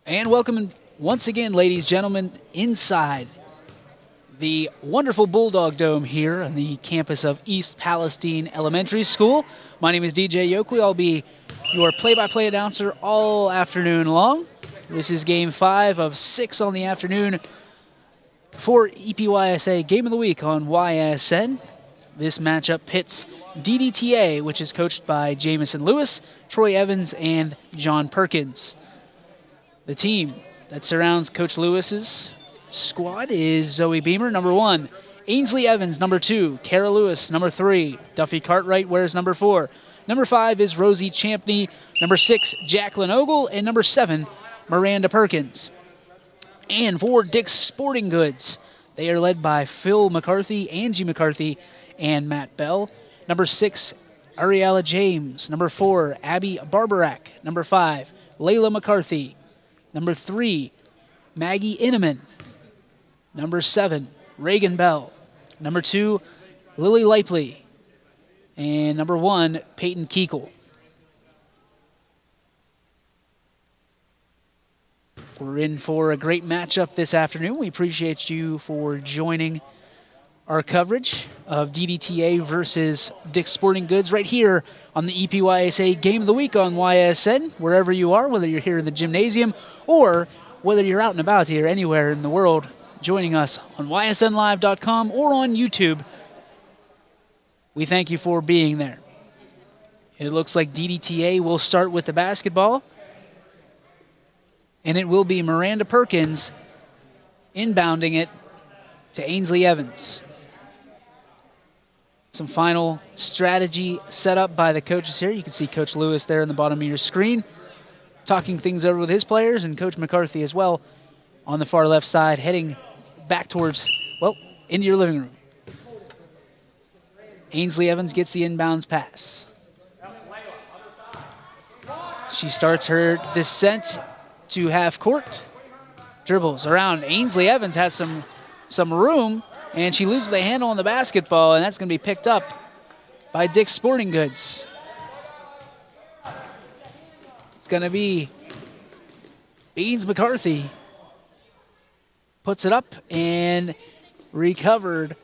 And welcome once again, ladies and gentlemen, inside the wonderful Bulldog Dome here on the campus of East Palestine Elementary School. My name is DJ Yoakley. I'll be your play-by-play announcer all afternoon long. This is Game 5 of 6 on the afternoon for EPYSA Game of the Week on YSN. This matchup pits DDTA, which is coached by Jamison Lewis, Troy Evans, and John Perkins. The team that surrounds Coach Lewis's squad is Zoe Beamer, number 1. Ainsley Evans, number 2. Kara Lewis, number 3. Duffy Cartwright wears number 4. Number 5 is Rosie Champney. Number 6, Jacqueline Ogle. And number 7, Miranda Perkins. And for Dick's Sporting Goods, they are led by Phil McCarthy, Angie McCarthy, and Matt Bell. Number 6, Ariella James. Number 4, Abby Barbarak. Number 5, Layla McCarthy. Number 3, Maggie Inneman. Number 7, Reagan Bell. Number 2, Lily Lipley. And number 1, Peyton Keekle. We're in for a great matchup this afternoon. We appreciate you for joining our coverage of DDTA versus Dick's Sporting Goods right here on the EPYSA Game of the Week on YSN, wherever you are, whether you're here in the gymnasium or whether you're out and about here anywhere in the world, joining us on ysnlive.com or on YouTube. We thank you for being there. It looks like DDTA will start with the basketball, and it will be Miranda Perkins inbounding it to Ainsley Evans. Some final strategy set up by the coaches here. You can see Coach Lewis there in the bottom of your screen, talking things over with his players, and Coach McCarthy as well on the far left side, heading back towards, into your living room. Ainsley Evans gets the inbounds pass. She starts her descent to half court. Dribbles around. Ainsley Evans has some room, and she loses the handle on the basketball, and that's going to be picked up by Dick's Sporting Goods. It's going to be Beans McCarthy. Puts it up and recovered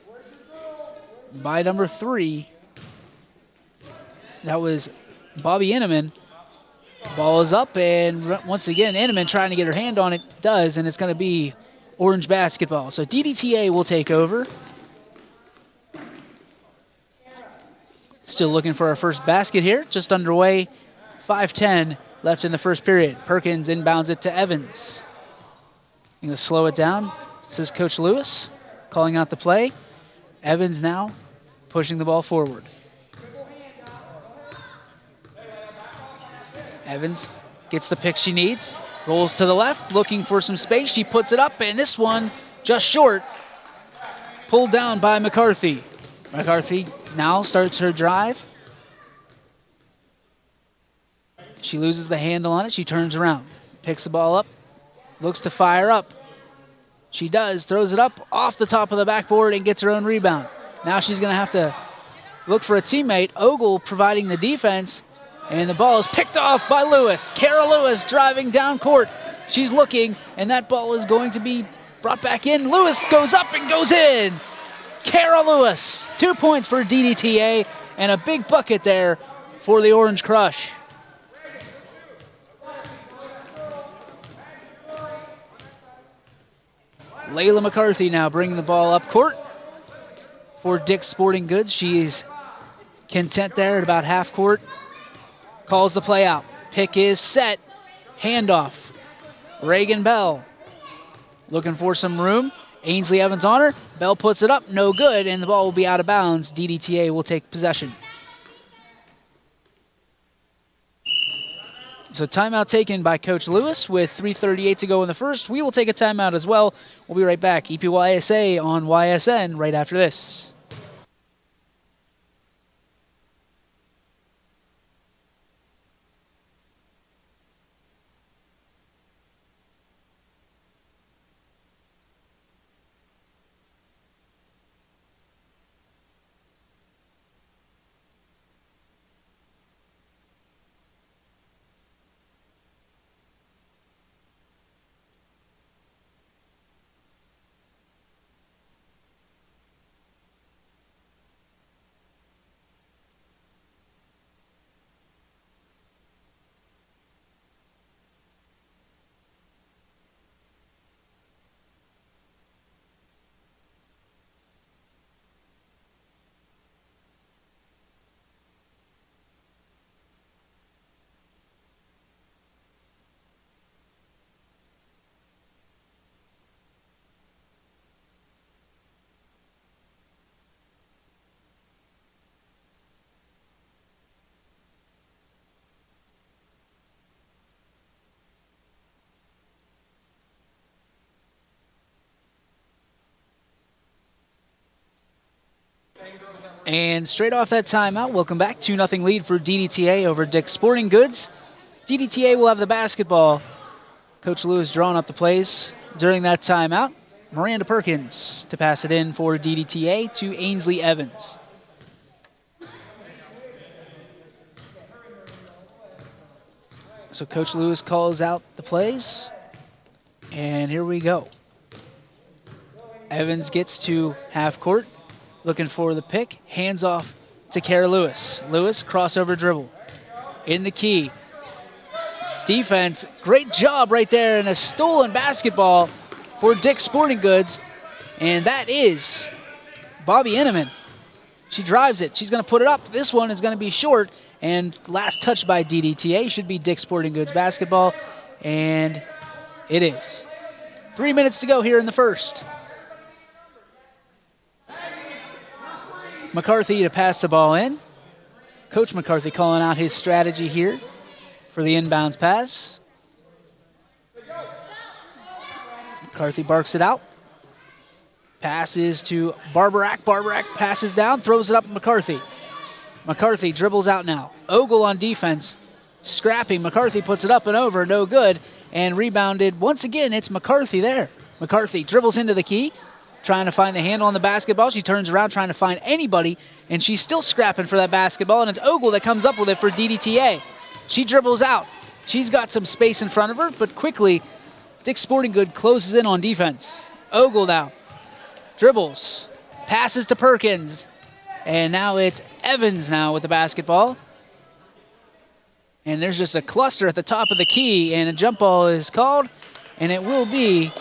by number 3. That was Bobby Inneman. Ball is up, and once again, Inneman trying to get her hand on it, does, and it's going to be Orange basketball. So DDTA will take over. Still looking for our first basket here. Just underway. 5:10 left in the first period. Perkins inbounds it to Evans. I'm going to slow it down. This is Coach Lewis calling out the play. Evans now pushing the ball forward. Evans gets the pick she needs. Rolls to the left, looking for some space. She puts it up, and this one just short. Pulled down by McCarthy. McCarthy now starts her drive. She loses the handle on it. She turns around, picks the ball up, looks to fire up. She does, throws it up off the top of the backboard and gets her own rebound. Now she's going to have to look for a teammate. Ogle providing the defense. And the ball is picked off by Lewis. Kara Lewis driving down court. She's looking, and that ball is going to be brought back in. Lewis goes up and goes in. Kara Lewis, 2 points for DDTA, and a big bucket there for the Orange Crush. Layla McCarthy now bringing the ball up court for Dick's Sporting Goods. She's content there at about half court. Calls the play out. Pick is set. Handoff. Reagan Bell looking for some room. Ainsley Evans on her. Bell puts it up. No good, and the ball will be out of bounds. DDTA will take possession. So timeout taken by Coach Lewis with 3:38 to go in the first. We will take a timeout as well. We'll be right back. EPYSA on YSN right after this. And straight off that timeout, welcome back. 2-0 lead for DDTA over Dick's Sporting Goods. DDTA will have the basketball. Coach Lewis drawing up the plays during that timeout. Miranda Perkins to pass it in for DDTA to Ainsley Evans. So Coach Lewis calls out the plays. And here we go. Evans gets to half court, looking for the pick. Hands off to Kara Lewis. Lewis, crossover dribble. In the key. Defense, great job right there, and a stolen basketball for Dick's Sporting Goods. And that is Bobby Inneman. She drives it. She's going to put it up. This one is going to be short. And last touch by DDTA should be Dick's Sporting Goods basketball. And it is. 3 minutes to go here in the first. McCarthy to pass the ball in. Coach McCarthy calling out his strategy here for the inbounds pass. McCarthy barks it out. Passes to Barbarak. Barbarak passes down, throws it up to McCarthy. McCarthy dribbles out now. Ogle on defense. Scrapping. McCarthy puts it up and over. No good. And rebounded. Once again, it's McCarthy there. McCarthy dribbles into the key. Trying to find the handle on the basketball. She turns around trying to find anybody, and she's still scrapping for that basketball, and it's Ogle that comes up with it for DDTA. She dribbles out. She's got some space in front of her, but quickly, Dick's Sporting Goods closes in on defense. Ogle now. Dribbles. Passes to Perkins. And now it's Evans now with the basketball. And there's just a cluster at the top of the key, and a jump ball is called, and it will be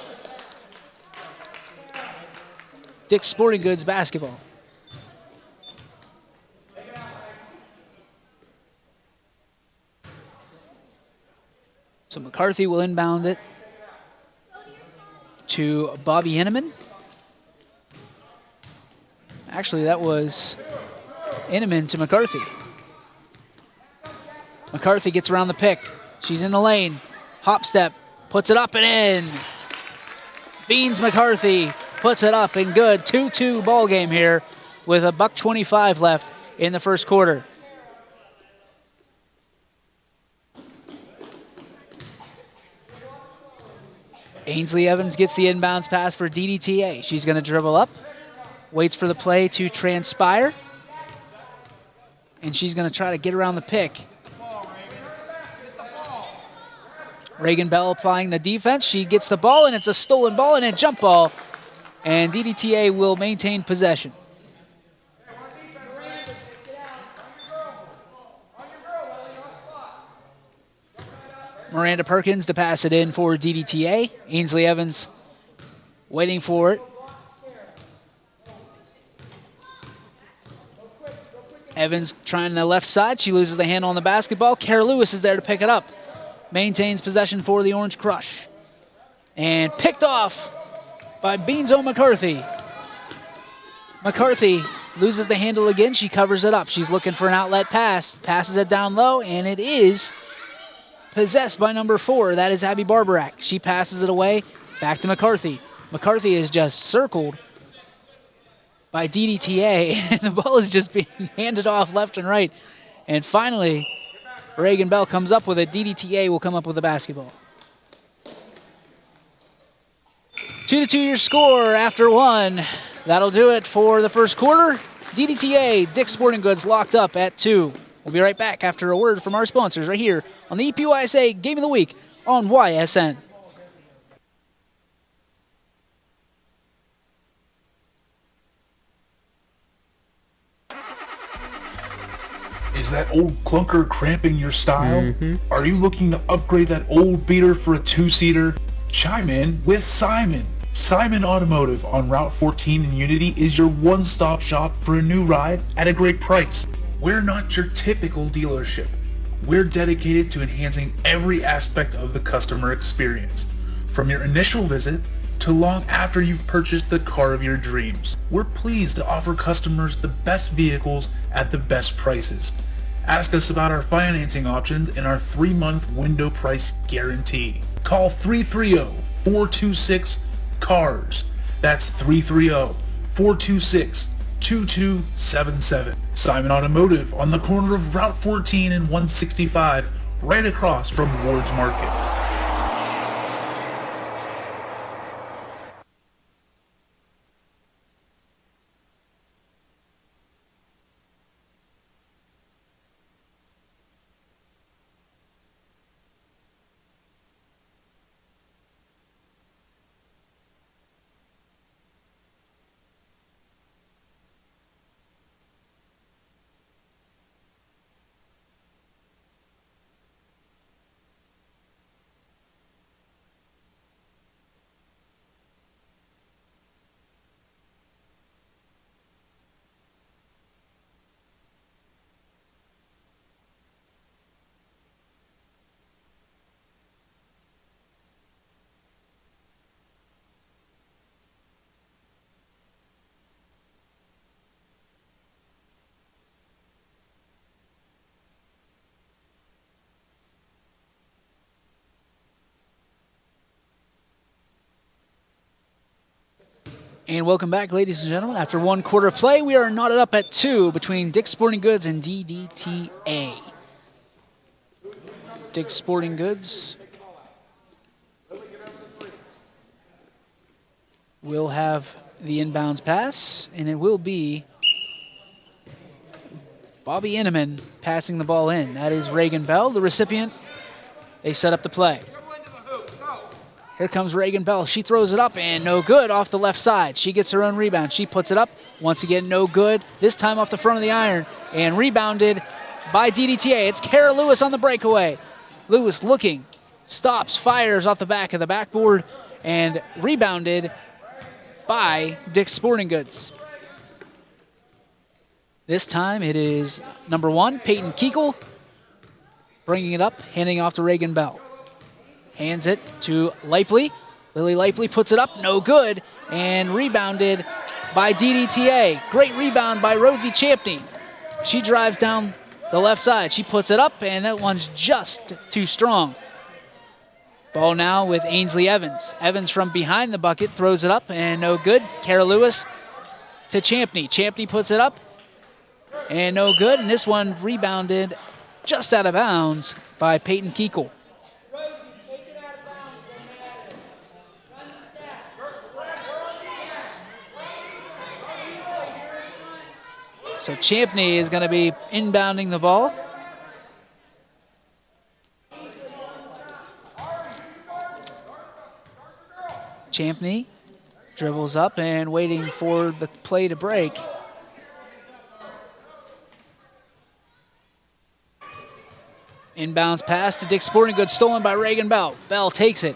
Dick's Sporting Goods basketball. So McCarthy will inbound it to Bobby Inneman. Actually, that was Inneman to McCarthy. McCarthy gets around the pick. She's in the lane. Hop step. Puts it up and in. Beans McCarthy puts it up and good. 2-2 ball game here with $1:25 left in the first quarter. Ainsley Evans gets the inbounds pass for DDTA. She's going to dribble up. Waits for the play to transpire. And she's going to try to get around the pick. Reagan Bell applying the defense. She gets the ball, and it's a stolen ball and a jump ball. And DDTA will maintain possession. Miranda Perkins to pass it in for DDTA. Ainsley Evans waiting for it. Evans trying the left side. She loses the handle on the basketball. Kara Lewis is there to pick it up. Maintains possession for the Orange Crush. And picked off by Beanzo McCarthy. McCarthy loses the handle again. She covers it up. She's looking for an outlet pass. Passes it down low, and it is possessed by number 4. That is Abby Barbarak. She passes it away. Back to McCarthy. McCarthy is just circled by DDTA, and the ball is just being handed off left and right. And finally, Reagan Bell comes up with it. DDTA will come up with the basketball. 2-2 your score after one. That'll do it for the first quarter. DDTA, Dick's Sporting Goods locked up at 2. We'll be right back after a word from our sponsors right here on the EPYSA Game of the Week on YSN. Is that old clunker cramping your style? Are you looking to upgrade that old beater for a 2-seater? Chime in with Simon. Simon Automotive on Route 14 in Unity is your one-stop shop for a new ride at a great price. We're not your typical dealership. We're dedicated to enhancing every aspect of the customer experience, from your initial visit to long after you've purchased the car of your dreams. We're pleased to offer customers the best vehicles at the best prices. Ask us about our financing options and our 3-month window price guarantee. Call 330-426-CARS. That's 330-426-CARS 2277. Simon Automotive on the corner of Route 14 and 165, right across from Ward's Market. And welcome back, ladies and gentlemen. After one quarter of play, we are knotted up at 2 between Dick's Sporting Goods and DDTA. Dick's Sporting Goods will have the inbounds pass, and it will be Bobby Inneman passing the ball in. That is Reagan Bell, the recipient. They set up the play. Here comes Reagan Bell. She throws it up, and no good off the left side. She gets her own rebound. She puts it up. Once again, no good. This time off the front of the iron, and rebounded by DDTA. It's Kara Lewis on the breakaway. Lewis looking, stops, fires off the back of the backboard, and rebounded by Dick's Sporting Goods. This time it is number 1, Peyton Keekle, bringing it up, handing off to Reagan Bell. Hands it to Lipley. Lily Lipley puts it up, no good, and rebounded by DDTA. Great rebound by Rosie Champney. She drives down the left side. She puts it up, and that one's just too strong. Ball now with Ainsley Evans. Evans from behind the bucket throws it up, and no good. Kara Lewis to Champney. Champney puts it up, and no good, and this one rebounded just out of bounds by Peyton Keekle. So Champney is going to be inbounding the ball. Champney dribbles up and waiting for the play to break. Inbounds pass to Dick's Sporting Goods, stolen by Reagan Bell. Bell takes it,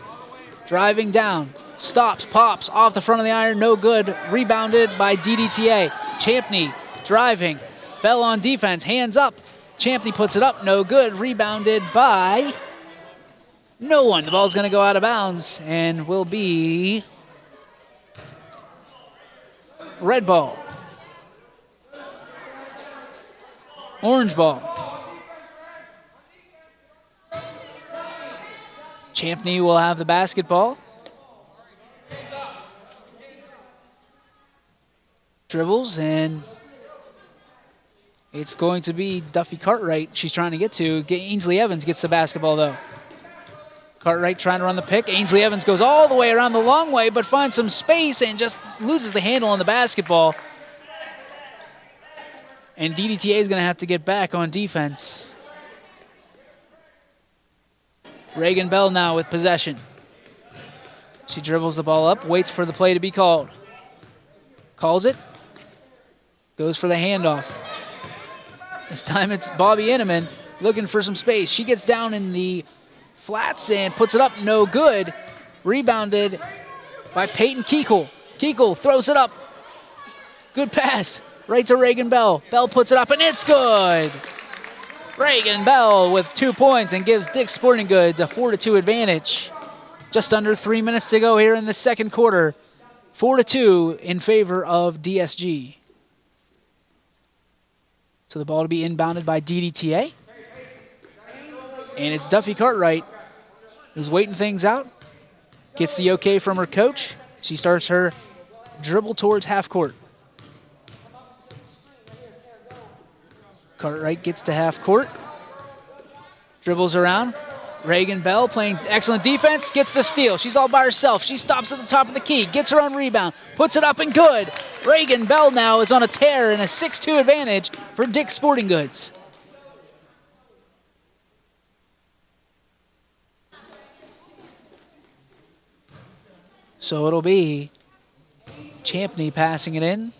driving down, stops, pops, off the front of the iron, no good. Rebounded by DDTA. Champney driving, Bell on defense, hands up. Champney puts it up, no good. Rebounded by no one. The ball's going to go out of bounds and will be red ball. Orange ball. Champney will have the basketball. Dribbles, and it's going to be Duffy Cartwright she's trying to get to. Ainsley Evans gets the basketball, though. Cartwright trying to run the pick. Ainsley Evans goes all the way around the long way, but finds some space and just loses the handle on the basketball. And DDTA is going to have to get back on defense. Reagan Bell now with possession. She dribbles the ball up, waits for the play to be called. Calls it. Goes for the handoff. This time it's Bobby Inneman looking for some space. She gets down in the flats and puts it up, no good. Rebounded by Peyton Keekle. Keekle throws it up. Good pass right to Reagan Bell. Bell puts it up, and it's good. Reagan Bell with 2 points and gives Dick's Sporting Goods a 4-2 advantage. Just under 3 minutes to go here in the second quarter. 4-2 in favor of DSG. So the ball to be inbounded by DDTA. And it's Duffy Cartwright who's waiting things out. Gets the okay from her coach. She starts her dribble towards half court. Cartwright gets to half court. Dribbles around. Reagan Bell playing excellent defense, gets the steal. She's all by herself. She stops at the top of the key, gets her own rebound, puts it up and good. Reagan Bell now is on a tear and a 6-2 advantage for Dick's Sporting Goods. So it'll be Champney passing it in.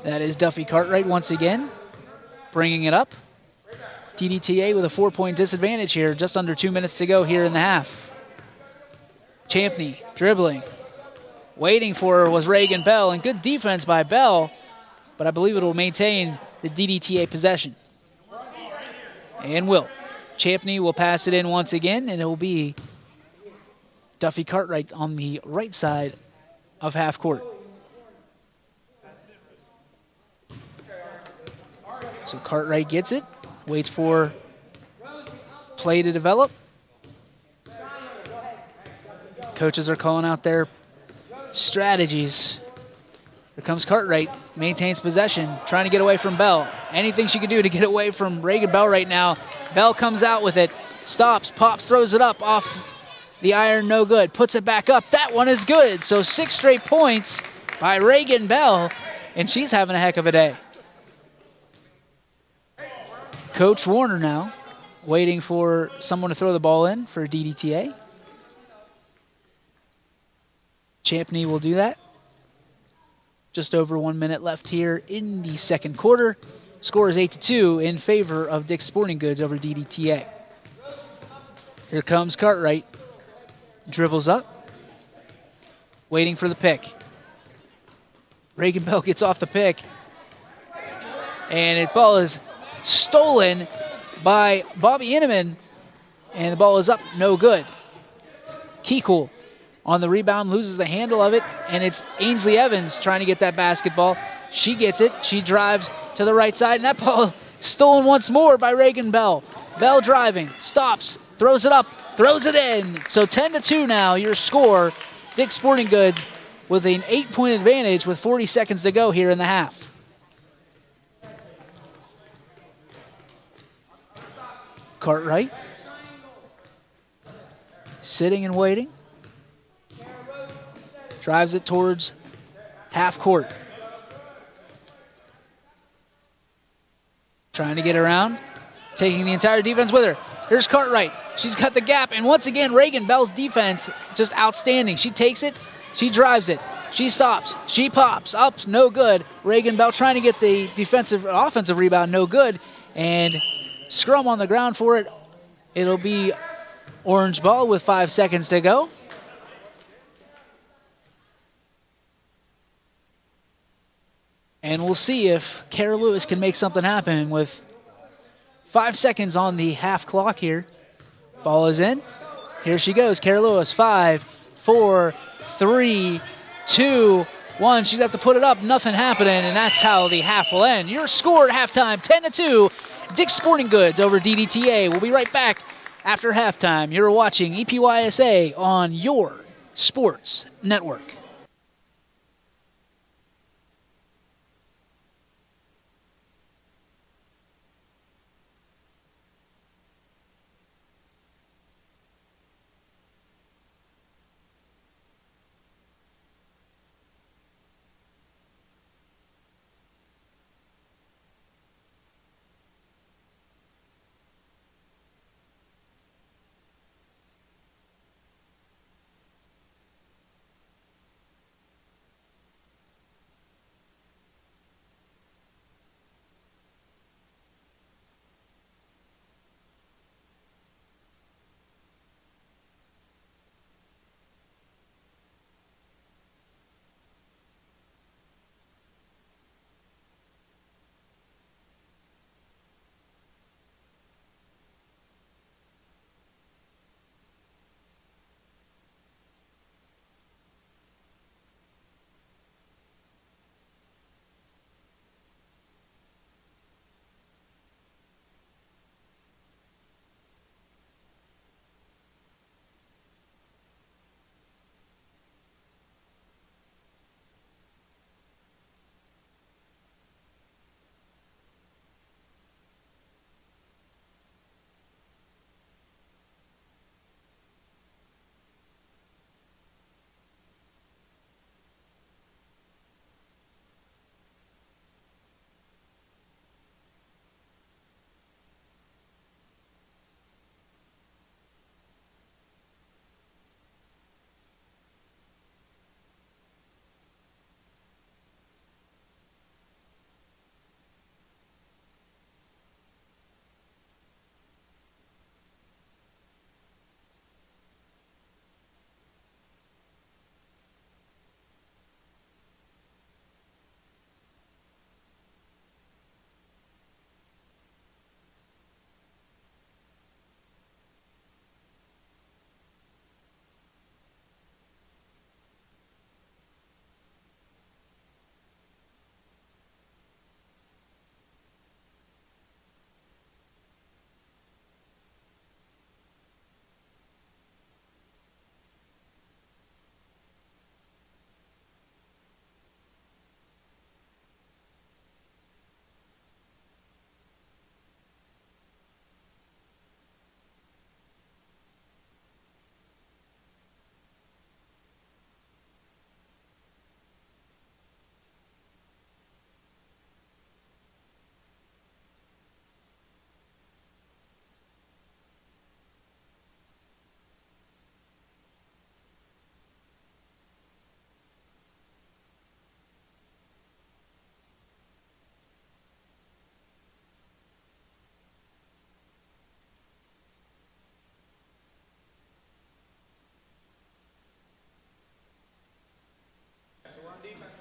That is Duffy Cartwright once again, bringing it up. DDTA with a 4-point disadvantage here, just under 2 minutes to go here in the half. Champney dribbling. Waiting for her was Reagan Bell, and good defense by Bell, but I believe it will maintain the DDTA possession. And will. Champney will pass it in once again, and it will be Duffy Cartwright on the right side of half court. So Cartwright gets it. Waits for play to develop. Coaches are calling out their strategies. Here comes Cartwright, maintains possession, trying to get away from Bell. Anything she could do to get away from Reagan Bell right now. Bell comes out with it, stops, pops, throws it up off the iron, no good. Puts it back up, that one is good. So 6 straight points by Reagan Bell, and she's having a heck of a day. Coach Warner now, waiting for someone to throw the ball in for DDTA. Champney will do that. Just over 1 minute left here in the second quarter. Score is 8-2 in favor of Dick's Sporting Goods over DDTA. Here comes Cartwright. Dribbles up. Waiting for the pick. Reagan Bell gets off the pick. And the ball is stolen by Bobby Inneman, and the ball is up, no good. Kekul on the rebound, loses the handle of it, and it's Ainsley Evans trying to get that basketball. She gets it, she drives to the right side, and that ball stolen once more by Reagan Bell. Bell driving, stops, throws it up, throws it in. So 10-2 now, your score. Dick's Sporting Goods with an 8-point advantage with 40 seconds to go here in the half. Cartwright sitting and waiting. Drives it towards half court. Trying to get around. Taking the entire defense with her. Here's Cartwright. She's got the gap. And once again, Reagan Bell's defense just outstanding. She takes it. She drives it. She stops. She pops. Up. No good. Reagan Bell trying to get the offensive rebound. No good. And scrum on the ground for it. It'll be orange ball with 5 seconds to go. And we'll see if Kara Lewis can make something happen with 5 seconds on the half clock here. Ball is in. Here she goes. Kara Lewis. 5, 4, 3, 2, 1. She's got to put it up. Nothing happening. And that's how the half will end. Your score at halftime, 10-2. Dick's Sporting Goods over DDTA. We'll be right back after halftime. You're watching EPYSA on your sports network.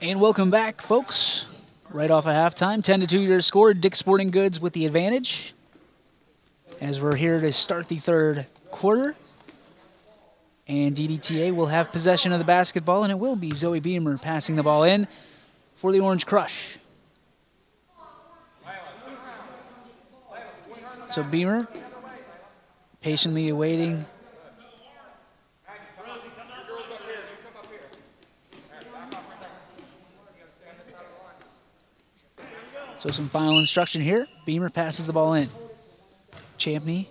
And welcome back, folks. Right off of halftime, 10-2 your score. Dick Sporting Goods with the advantage. As we're here to start the third quarter. And DDTA will have possession of the basketball, and it will be Zoe Beamer passing the ball in for the Orange Crush. So Beamer patiently awaiting. So some final instruction here. Beamer passes the ball in. Champney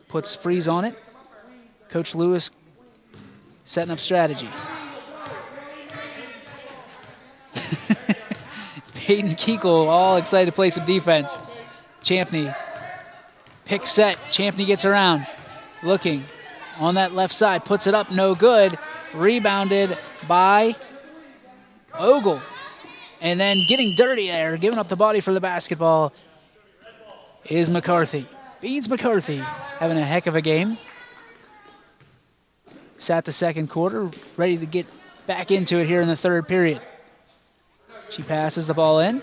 puts freeze on it. Coach Lewis setting up strategy. Peyton Keekle all excited to play some defense. Champney, pick set. Champney gets around. Looking on that left side. Puts it up, no good. Rebounded by Ogle. And then getting dirty there, giving up the body for the basketball is McCarthy. Beans McCarthy having a heck of a game. Sat the second quarter, ready to get back into it here in the third period. She passes the ball in.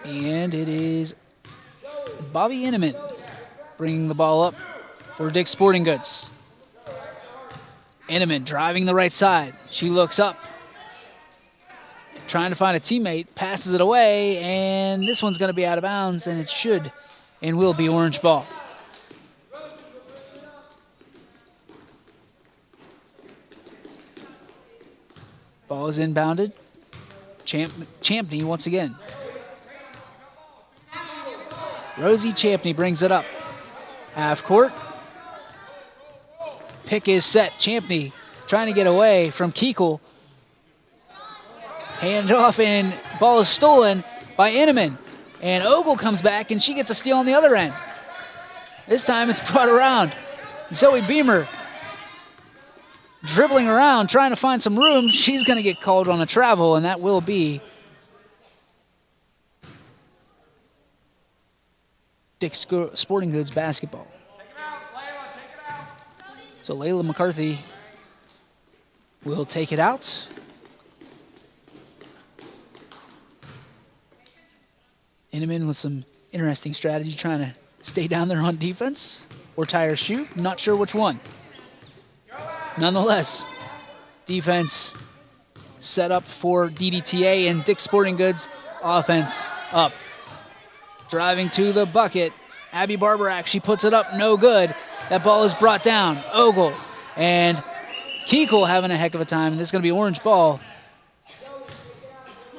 And it is Bobby Inneman bringing the ball up for Dick Sporting Goods. Inneman driving the right side. She looks up, trying to find a teammate, passes it away, and this one's going to be out of bounds, and it should and will be orange ball. Ball is inbounded. Champney once again. Rosie Champney brings it up. Half court. Pick is set. Champney trying to get away from Keekle. Hand off, and ball is stolen by Inneman. And Ogle comes back, and she gets a steal on the other end. This time it's brought around. Zoe Beamer dribbling around, trying to find some room. She's going to get called on a travel, and that will be Dick Sporting Goods basketball. So Layla McCarthy will take it out. Inneman with some interesting strategy, trying to stay down there on defense or tie her shoe. Not sure which one. Nonetheless, defense set up for DDTA, and Dick Sporting Goods offense up. Driving to the bucket, Abby Barbarack, she puts it up, no good. That ball is brought down. Ogle and Keekle having a heck of a time, and this is going to be orange ball.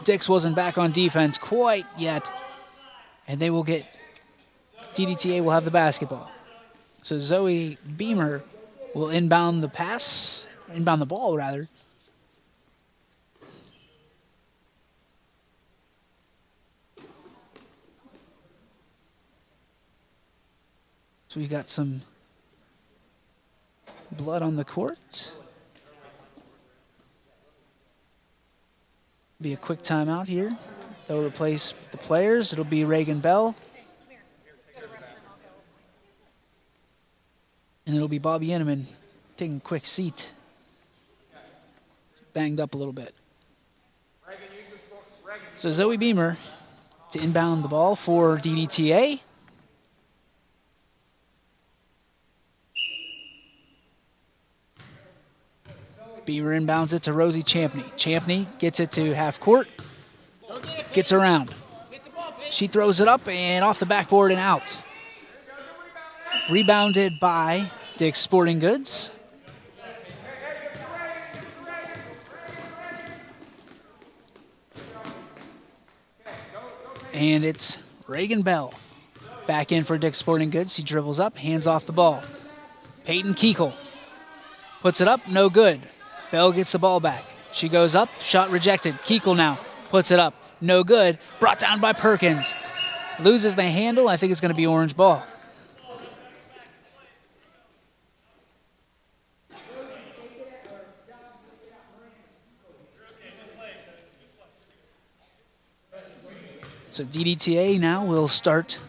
Dix wasn't back on defense quite yet, and they will get, DDTA will have the basketball. So Zoe Beamer will inbound the ball rather. So we've got some blood on the court. Be a quick timeout here. They'll replace the players. It'll be Reagan Bell. And it'll be Bobby Inneman taking a quick seat. Banged up a little bit. So Zoe Beamer to inbound the ball for DDTA. Beamer inbounds it to Rosie Champney. Champney gets it to half court. Gets around. She throws it up and off the backboard and out. Rebounded by Dick Sporting Goods. And it's Reagan Bell back in for Dick Sporting Goods. She dribbles up, hands off the ball. Peyton Keekle puts it up, no good. Bell gets the ball back. She goes up, shot rejected. Keekle now puts it up, no good. Brought down by Perkins. Loses the handle. I think it's going to be orange ball. So DDTA now will start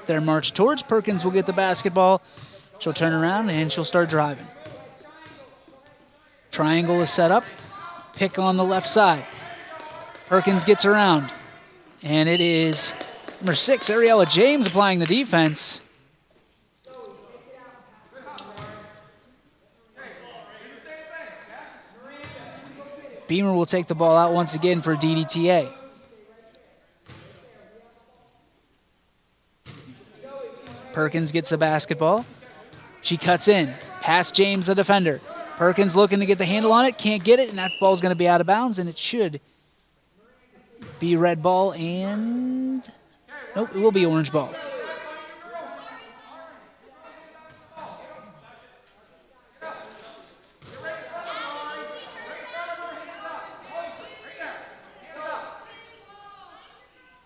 their march towards. Perkins will get the basketball. She'll turn around and she'll start driving. Triangle is set up. Pick on the left side. Perkins gets around. And it is number 6, Ariella James, applying the defense. Beamer will take the ball out once again for DDTA. Perkins gets the basketball. She cuts in. Past James, the defender. Perkins looking to get the handle on it. Can't get it, and that ball's going to be out of bounds, and it should be red ball and... Nope, it will be orange ball.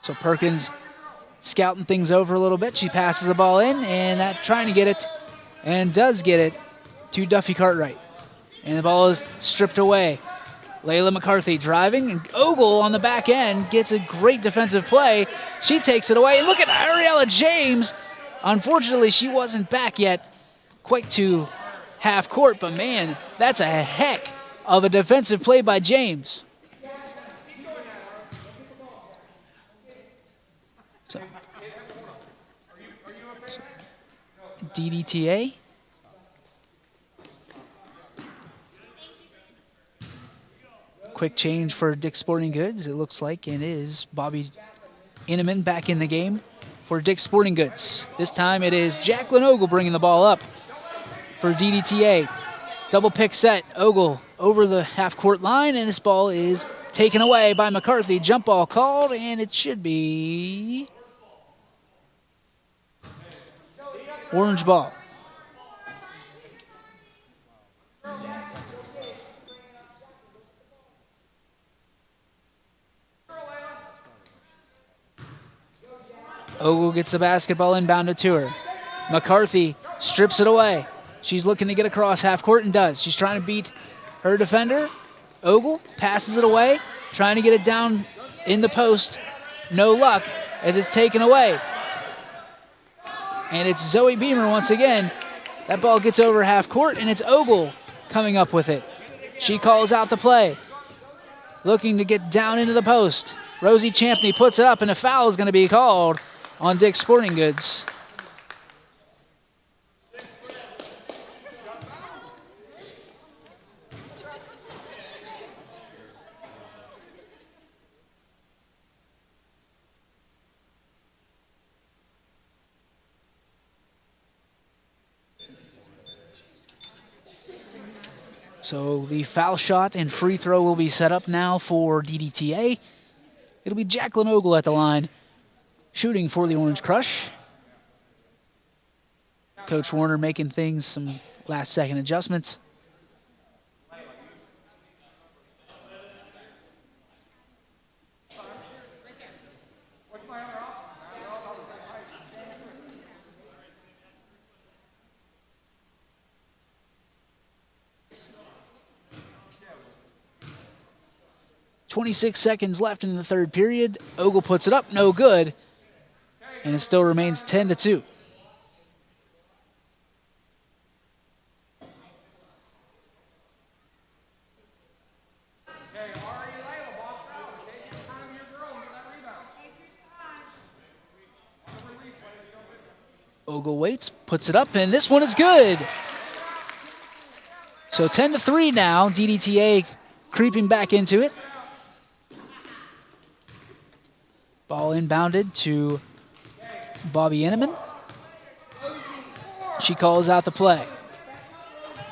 So Perkins scouting things over a little bit. She passes the ball in, and that trying to get it, and does get it to Duffy Cartwright. And the ball is stripped away. Layla McCarthy driving, and Ogle on the back end gets a great defensive play. She takes it away, and look at Ariella James. Unfortunately, she wasn't back yet quite to half court, but man, that's a heck of a defensive play by James. So, DDTA. Quick change for Dick's Sporting Goods, it looks like, and it is Bobby Inneman back in the game for Dick's Sporting Goods. This time it is Jacqueline Ogle bringing the ball up for DDTA. Double pick set, Ogle over the half-court line, and this ball is taken away by McCarthy. Jump ball called, and it should be orange ball. Ogle gets the basketball inbounded to her. McCarthy strips it away. She's looking to get across half court and does. She's trying to beat her defender. Ogle passes it away, trying to get it down in the post. No luck as it's taken away. And it's Zoe Beamer once again. That ball gets over half court, and it's Ogle coming up with it. She calls out the play, looking to get down into the post. Rosie Champney puts it up, and a foul is going to be called on Dick's Sporting Goods. So the foul shot and free throw will be set up now for DDTA. It'll be Jacqueline Ogle at the line, shooting for the Orange Crush. Coach Warner making things some last-second adjustments. .26 seconds left in the third period. Ogle puts it up, no good. And it still remains 10-2. Ogle waits, puts it up, and this one is good. So 10-3 now. DDTA creeping back into it. Ball inbounded to Bobby Inneman. She calls out the play.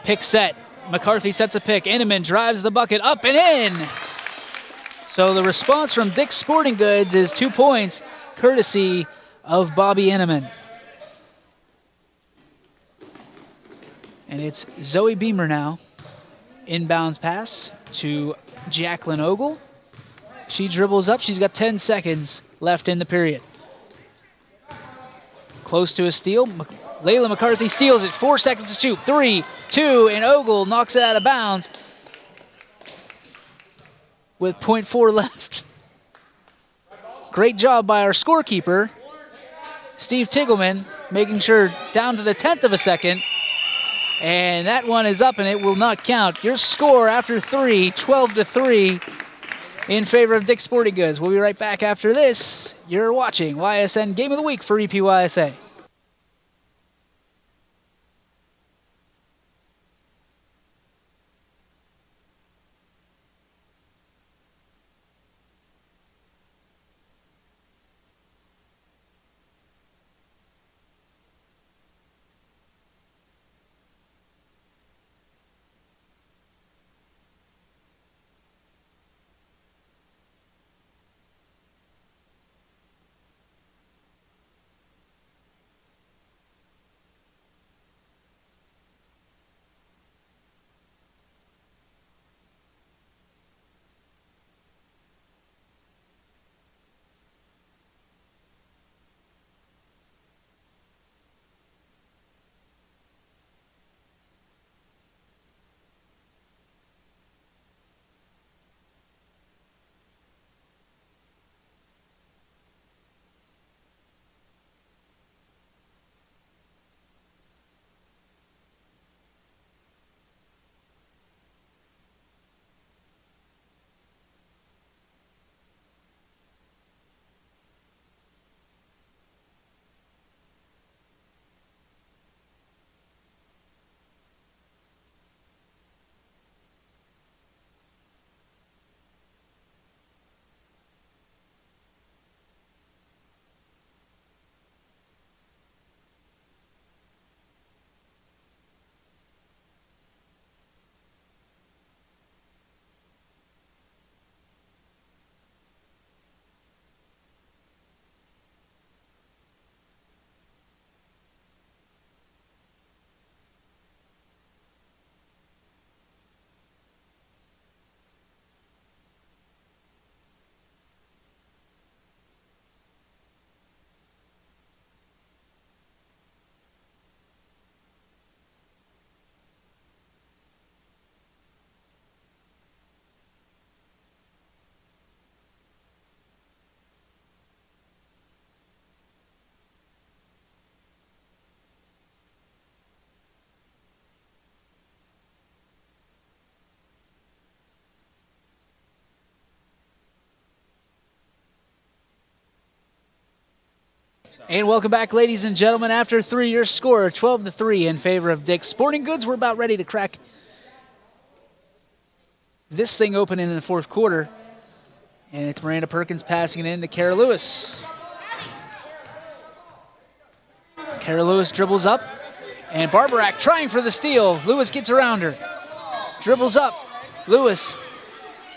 Pick set. McCarthy sets a pick. Inneman drives the bucket up and in. So the response from Dick's Sporting Goods is 2 points, courtesy of Bobby Inneman. And it's Zoe Beamer now. Inbounds pass to Jacqueline Ogle. She dribbles up. She's got 10 seconds left in the period. Close to a steal. Layla McCarthy steals it. 4 seconds to shoot. 3, 2, and Ogle knocks it out of bounds with .4 left. Great job by our scorekeeper, Steve Tiggleman, making sure down to the 10th of a second And that one is up, and it will not count. Your score after 3, 12-3 in favor of Dick's Sporting Goods. We'll be right back after this. You're watching YSN Game of the Week for EPYSA. And welcome back, ladies and gentlemen. After 3, your score 12-3 in favor of Dick's Sporting Goods. We're about ready to crack this thing open in the fourth quarter. And it's Miranda Perkins passing it in to Kara Lewis. Kara Lewis dribbles up. And Barbarak trying for the steal. Lewis gets around her. Dribbles up. Lewis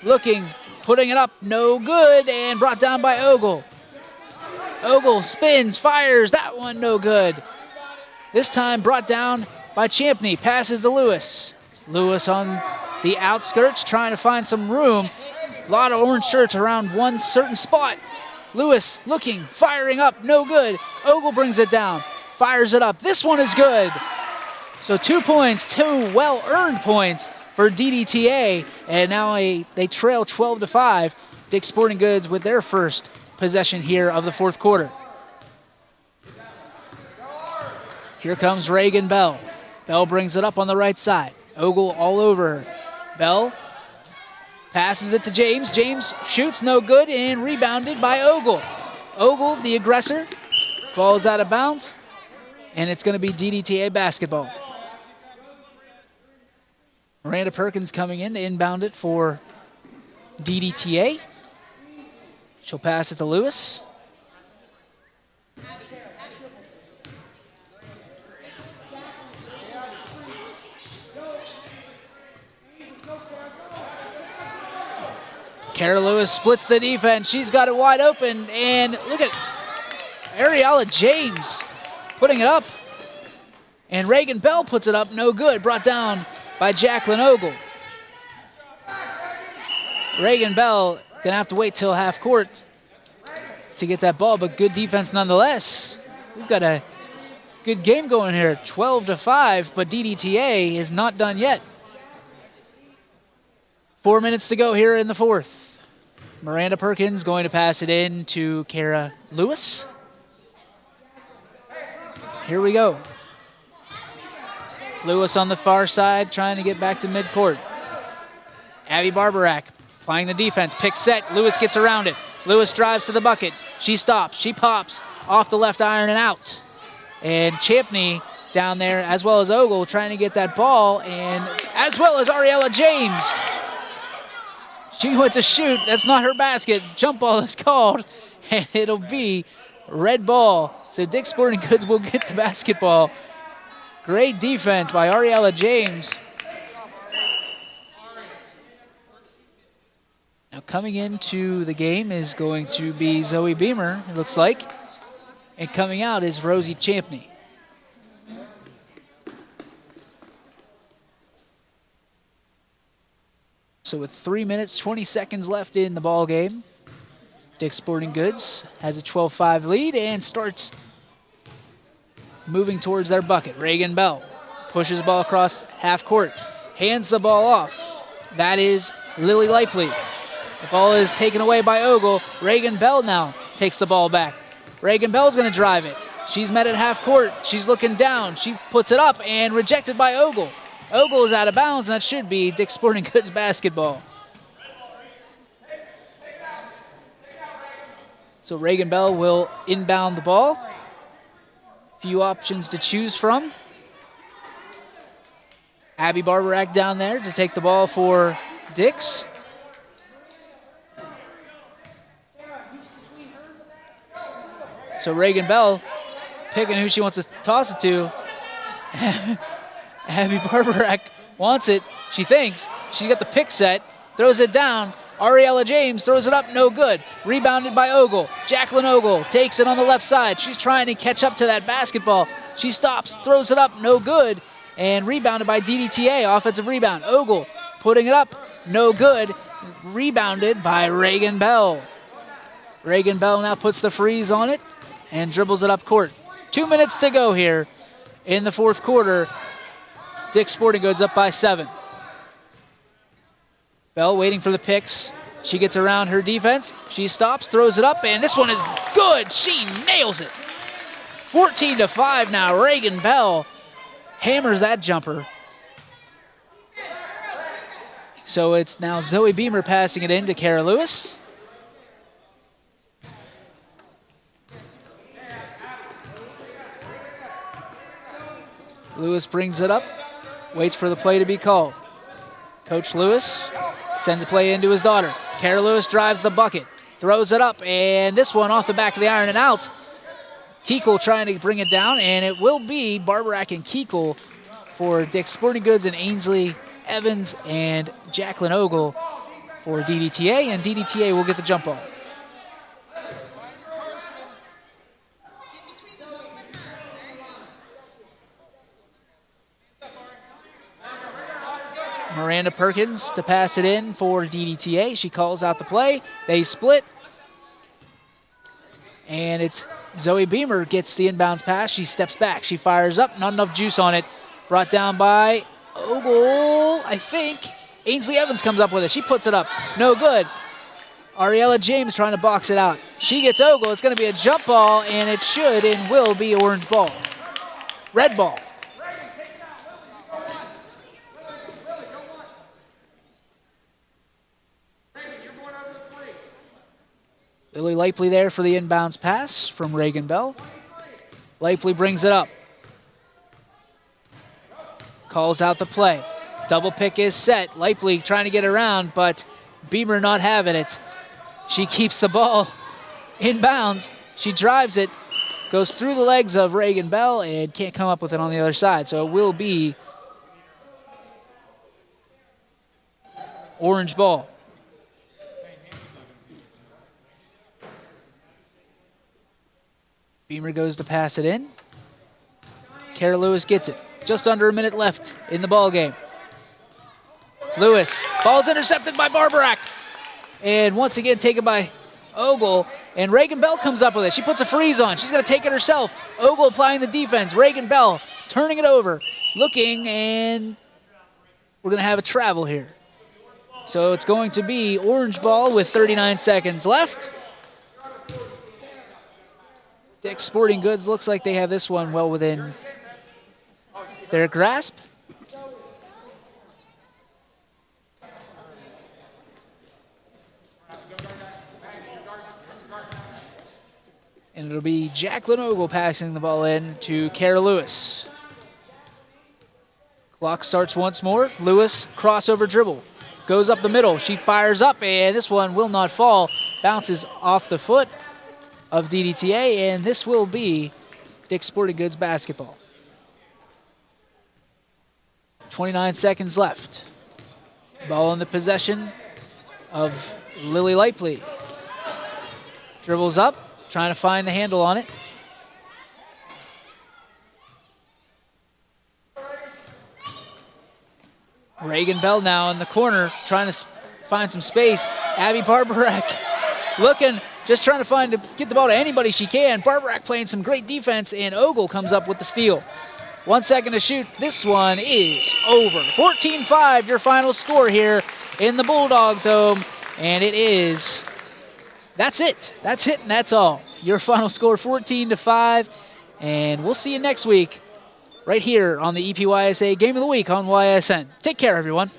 looking, putting it up. No good. And brought down by Ogle. Ogle spins, fires, that one no good. This time brought down by Champney, passes to Lewis. Lewis on the outskirts trying to find some room. A lot of orange shirts around one certain spot. Lewis looking, firing up, no good. Ogle brings it down, fires it up. This one is good. So 2 points, 2 well-earned points for DDTA. And now they trail 12-5. Dick's Sporting Goods with their first possession here of the fourth quarter. Here comes Reagan Bell. Bell brings it up on the right side. Ogle all over her. Bell passes it to James. James shoots, no good, and rebounded by Ogle. Ogle, the aggressor, falls out of bounds, and it's going to be DDTA basketball. Miranda Perkins coming in to inbound it for DDTA. She'll pass it to Lewis. Kara Lewis splits the defense. She's got it wide open. And look at Ariella James putting it up. And Reagan Bell puts it up. No good. Brought down by Jacqueline Ogle. Reagan Bell going to have to wait till half court to get that ball, but good defense nonetheless. We've got a good game going here, 12-5, but DDTA is not done yet. 4 minutes to go here in the fourth. Miranda Perkins going to pass it in to Kara Lewis. Here we go. Lewis on the far side trying to get back to midcourt. Abby Barbarak playing the defense. Pick set. Lewis gets around it. Lewis drives to the bucket. She stops. She pops off the left iron and out. And Champney down there, as well as Ogle, trying to get that ball, and as well as Ariella James. She went to shoot. That's not her basket. Jump ball is called, and it'll be red ball. So Dick's Sporting Goods will get the basketball. Great defense by Ariella James. Now coming into the game is going to be Zoe Beamer, it looks like. And coming out is Rosie Champney. So with 3 minutes, 20 seconds left in the ball game, Dick's Sporting Goods has a 12-5 lead and starts moving towards their bucket. Reagan Bell pushes the ball across half court, hands the ball off. That is Lily Lipley. The ball is taken away by Ogle. Reagan Bell now takes the ball back. Reagan Bell's going to drive it. She's met at half court. She's looking down. She puts it up and rejected by Ogle. Ogle is out of bounds, and that should be Dick's Sporting Goods basketball. So Reagan Bell will inbound the ball. Few options to choose from. Abby Barbarak down there to take the ball for Dick's. So Reagan Bell picking who she wants to toss it to. Abby Barbarak wants it. She thinks. She's got the pick set. Throws it down. Ariella James throws it up. No good. Rebounded by Ogle. Jacqueline Ogle takes it on the left side. She's trying to catch up to that basketball. She stops. Throws it up. No good. And rebounded by DDTA. Offensive rebound. Ogle putting it up. No good. Rebounded by Reagan Bell. Reagan Bell now puts the freeze on it and dribbles it up court. 2 minutes to go here in the fourth quarter. Dick's Sporting Goods up by 7. Bell waiting for the picks. She gets around her defense. She stops, throws it up, and this one is good. She nails it. 14-5 now. Reagan Bell hammers that jumper. So it's now Zoe Beamer passing it in to Kara Lewis. Lewis brings it up, waits for the play to be called. Coach Lewis sends the play into his daughter. Kara Lewis drives the bucket, throws it up, and this one off the back of the iron and out. Keekle trying to bring it down, and it will be Barbarak and Keekle for Dick's Sporting Goods, and Ainsley Evans and Jacqueline Ogle for DDTA, and DDTA will get the jump ball. Miranda Perkins to pass it in for DDTA. She calls out the play. They split. And it's Zoe Beamer gets the inbounds pass. She steps back. She fires up. Not enough juice on it. Brought down by Ogle, I think. Ainsley Evans comes up with it. She puts it up. No good. Ariella James trying to box it out. She gets Ogle. It's going to be a jump ball, and it should and will be orange ball. Red ball. Lily Lipley there for the inbounds pass from Reagan Bell. Lipley brings it up. Calls out the play. Double pick is set. Lipley trying to get around, but Beamer not having it. She keeps the ball inbounds. She drives it, goes through the legs of Reagan Bell, and can't come up with it on the other side. So it will be orange ball. Beamer goes to pass it in. Kara Lewis gets it. Just under a minute left in the ball game. Lewis. Ball's intercepted by Barbarak. And once again taken by Ogle. And Reagan Bell comes up with it. She puts a freeze on. She's going to take it herself. Ogle applying the defense. Reagan Bell turning it over. Looking, and we're going to have a travel here. So it's going to be orange ball with 39 seconds left. Dick's Sporting Goods looks like they have this one well within their grasp. It'll be Jacqueline Ogle passing the ball in to Kara Lewis. Clock starts once more. Lewis, crossover dribble. Goes up the middle. She fires up, and this one will not fall. Bounces off the foot of DDTA, and this will be Dick's Sporting Goods basketball. 29 seconds left. Ball in the possession of Lily Lightpley. Dribbles up, trying to find the handle on it. Reagan Bell now in the corner, trying to find some space. Abby Barbarak looking, just trying to get the ball to anybody she can. Barbarak playing some great defense, and Ogle comes up with the steal. 1 second to shoot. This one is over. 14-5, your final score here in the Bulldog Dome. And it is, that's it. That's it, and that's all. Your final score, 14-5. And we'll see you next week right here on the EPYSA Game of the Week on YSN. Take care, everyone.